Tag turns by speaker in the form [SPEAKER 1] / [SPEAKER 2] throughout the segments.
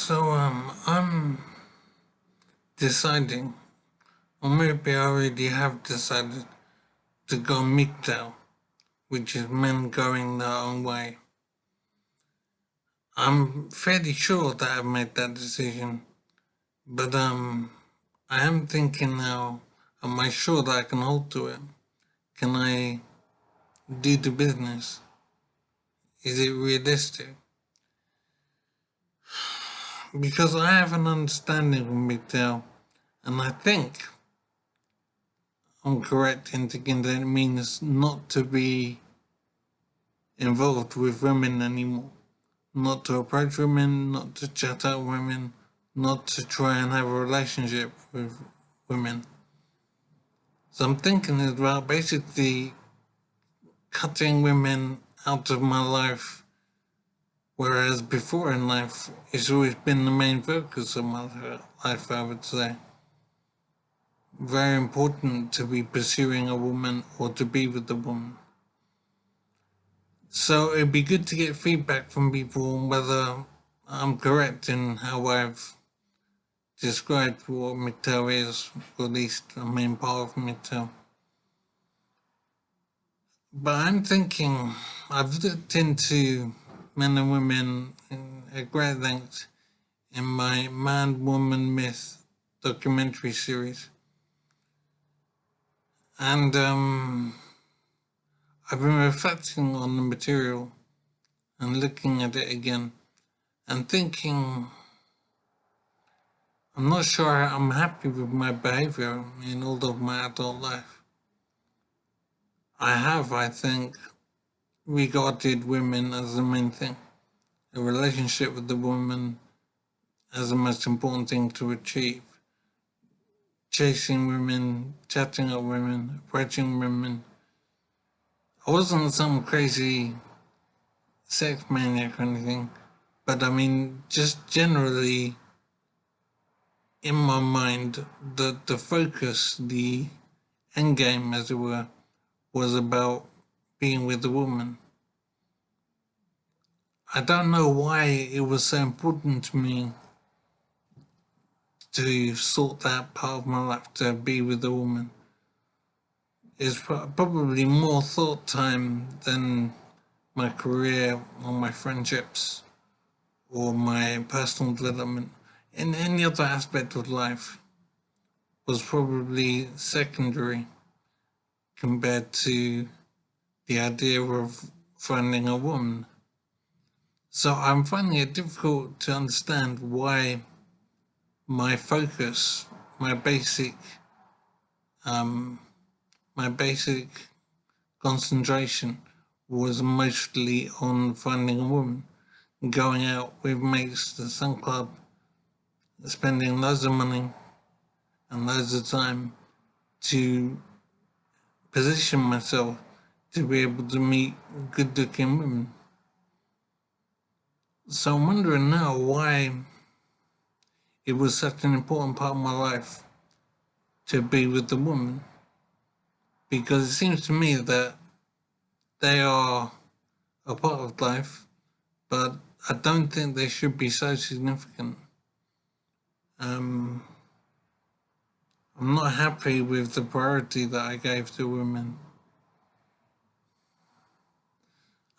[SPEAKER 1] I'm deciding, or maybe I already have decided, to go MGTOW, which is men going their own way. I'm fairly sure that I've made that decision, but I am thinking now, am I sure that I can hold to it? Can I do the business? Is it realistic? Because I have an understanding of MGTOW, and I think I'm correct in thinking that it means not to be involved with women anymore. Not to approach women, not to chat out women, not to try and have a relationship with women. So I'm thinking about basically cutting women out of my life, whereas before in life, it's always been the main focus of my life, I would say. Very important to be pursuing a woman or to be with a woman. So it'd be good to get feedback from people on whether I'm correct in how I've described what MGTOW is, or at least a main part of MGTOW. But I'm thinking, I've looked into men and women at great length in my ManWomanMyth documentary series. And I've been reflecting on the material and looking at it again and thinking, I'm not sure I'm happy with my behavior in all of my adult life. I have, I think, regarded women as the main thing. A relationship with the woman as the most important thing to achieve. Chasing women, chatting up women, approaching women. I wasn't some crazy sex maniac or anything, but I mean, just generally in my mind, the focus, the end game, as it were, was about being with a woman. I don't know why it was so important to me to sort that part of my life, to be with a woman. It's probably more thought time than my career or my friendships or my personal development. In any other aspect of life was probably secondary compared to the idea of finding a woman. So I'm finding it difficult to understand why my focus, my basic concentration was mostly on finding a woman, going out with mates to the sun club, spending loads of money and loads of time to position myself to be able to meet good looking women. So I'm wondering now why it was such an important part of my life to be with the woman. Because it seems to me that they are a part of life, but I don't think they should be so significant. I'm not happy with the priority that I gave to women.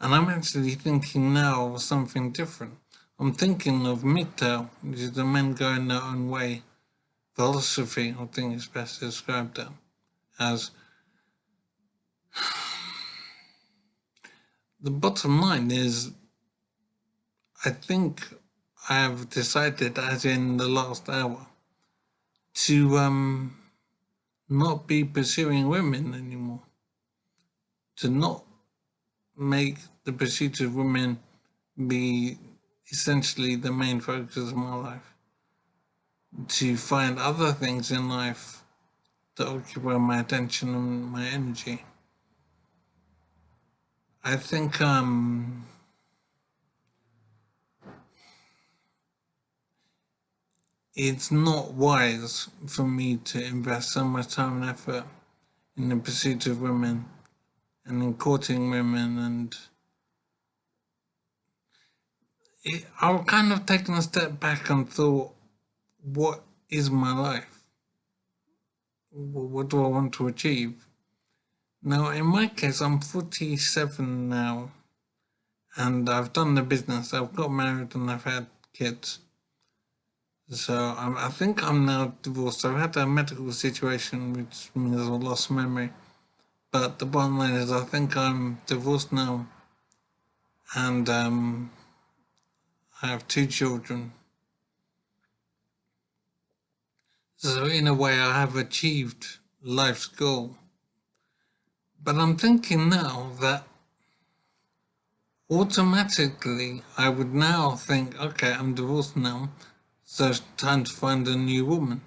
[SPEAKER 1] And I'm actually thinking now of something different. I'm thinking of MGTOW, which is the men going their own way philosophy. I think it's best described that as the bottom line is, I think I have decided, as in the last hour, to not be pursuing women anymore. To not make the pursuit of women be essentially the main focus of my life. To find other things in life that occupy my attention and my energy. I think it's not wise for me to invest so much time and effort in the pursuit of women and in courting women, and I've kind of taken a step back and thought, what is my life? What do I want to achieve? Now, in my case, I'm 47 now, and I've done the business. I've got married and I've had kids. So I think I'm now divorced. I've had a medical situation, which means I've lost memory. But the bottom line is, I think I'm divorced now, and I have 2 children. So in a way, I have achieved life's goal. But I'm thinking now that automatically I would now think, okay, I'm divorced now, so it's time to find a new woman.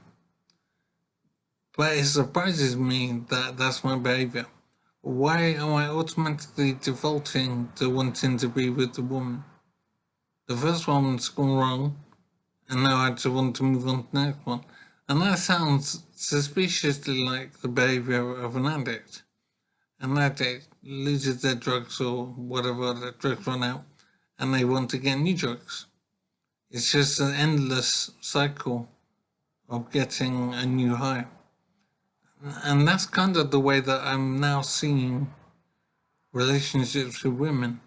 [SPEAKER 1] But it surprises me that that's my behaviour. Why am I automatically defaulting to wanting to be with the woman? The first one's gone wrong, and now I just want to move on to the next one. And that sounds suspiciously like the behaviour of an addict. An addict loses their drugs or whatever, their drugs run out, and they want to get new drugs. It's just an endless cycle of getting a new high. And that's kind of the way that I'm now seeing relationships with women.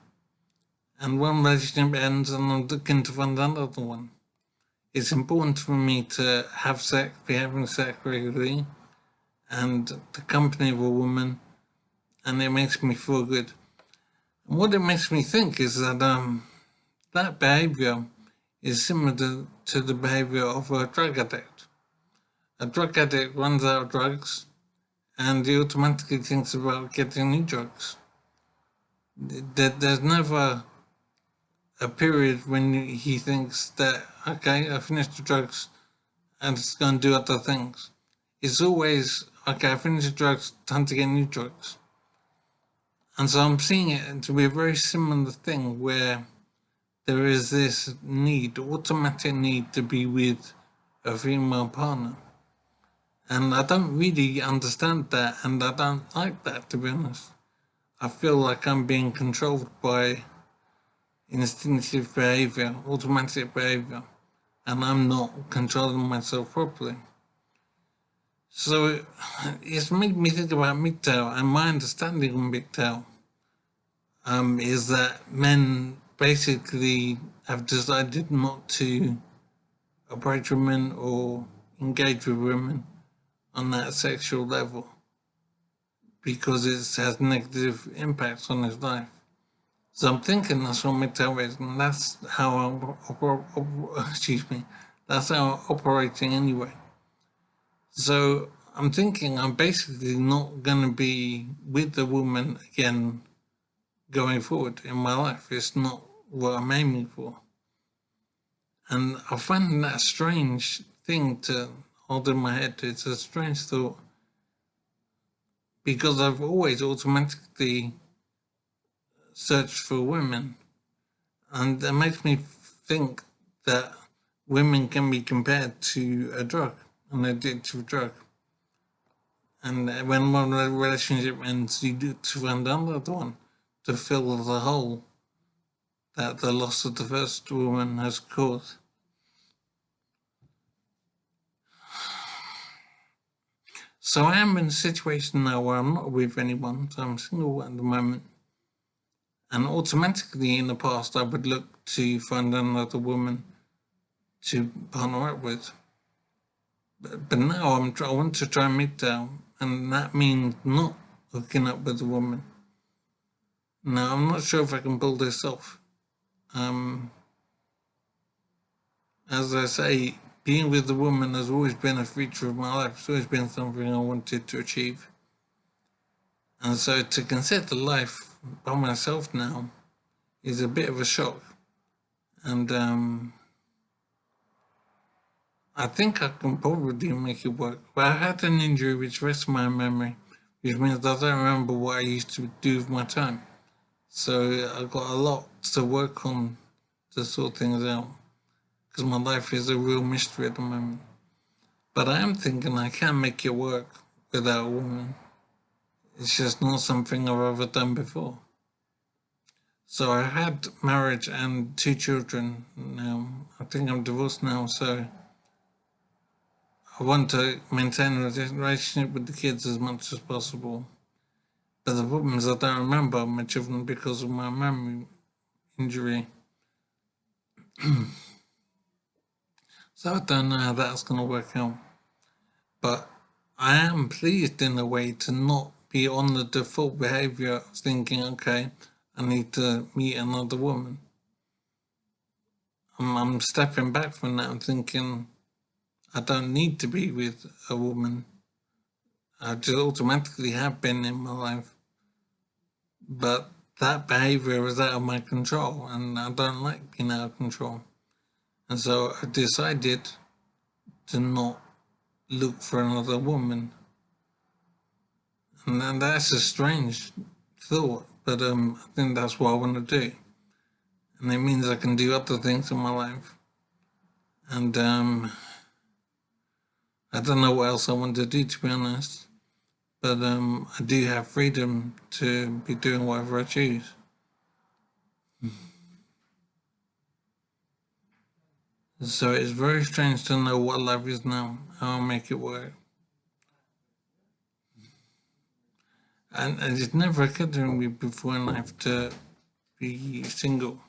[SPEAKER 1] And one relationship ends and I'm looking to find another one. It's important for me to have sex, be having sex regularly, and the company of a woman, and it makes me feel good. And what it makes me think is that that behaviour is similar to the behaviour of a drug addict. A drug addict runs out of drugs and he automatically thinks about getting new drugs. There's never a period when he thinks that, okay, I finished the drugs and it's going to do other things. It's always, okay, I finished the drugs, time to get new drugs. And so I'm seeing it to be a very similar thing where there is this need, automatic need to be with a female partner. And I don't really understand that, and I don't like that, to be honest. I feel like I'm being controlled by instinctive behaviour, automatic behaviour, and I'm not controlling myself properly. So it's made me think about MGTOW, and my understanding of MGTOW is that men basically have decided not to approach women or engage with women on that sexual level because it has negative impacts on his life. So I'm thinking that's what MGTOW is, and that's how that's how I'm operating anyway. So I'm thinking I'm basically not going to be with the woman again going forward in my life. It's not what I'm aiming for. And I find that a strange thing to hold in my head. It's a strange thought because I've always automatically searched for women, and that makes me think that women can be compared to a drug, an addictive drug. And when one relationship ends, you do to find another one to fill the hole that the loss of the first woman has caused. So I am in a situation now where I'm not with anyone, so I'm single at the moment. And automatically in the past, I would look to find another woman to partner up with. But now I want to try MGTOW, and that means not hooking up with a woman. Now, I'm not sure if I can pull this off. As I say, being with a woman has always been a feature of my life. It's always been something I wanted to achieve. And so to consider life by myself now is a bit of a shock. And I think I can probably make it work. But I had an injury which rests my memory, which means I don't remember what I used to do with my time. So I've got a lot to work on to sort things out, because my life is a real mystery at the moment. But I am thinking I can make it work without a woman. It's just not something I've ever done before. So I had marriage and 2 children. Now I think I'm divorced now, so I want to maintain a relationship with the kids as much as possible. But the problem is I don't remember my children because of my memory injury. So I don't know how that's going to work out. But I am pleased in a way to not be on the default behavior of thinking, okay, I need to meet another woman. I'm stepping back from that and thinking I don't need to be with a woman. I just automatically have been in my life. But that behavior is out of my control and I don't like being out of control. And so I decided to not look for another woman. And that's a strange thought, but I think that's what I want to do. And it means I can do other things in my life. And I don't know what else I want to do, to be honest. But I do have freedom to be doing whatever I choose. So it's very strange to know what life is now, how I'll make it work. And it never occurred to me before in life to be single.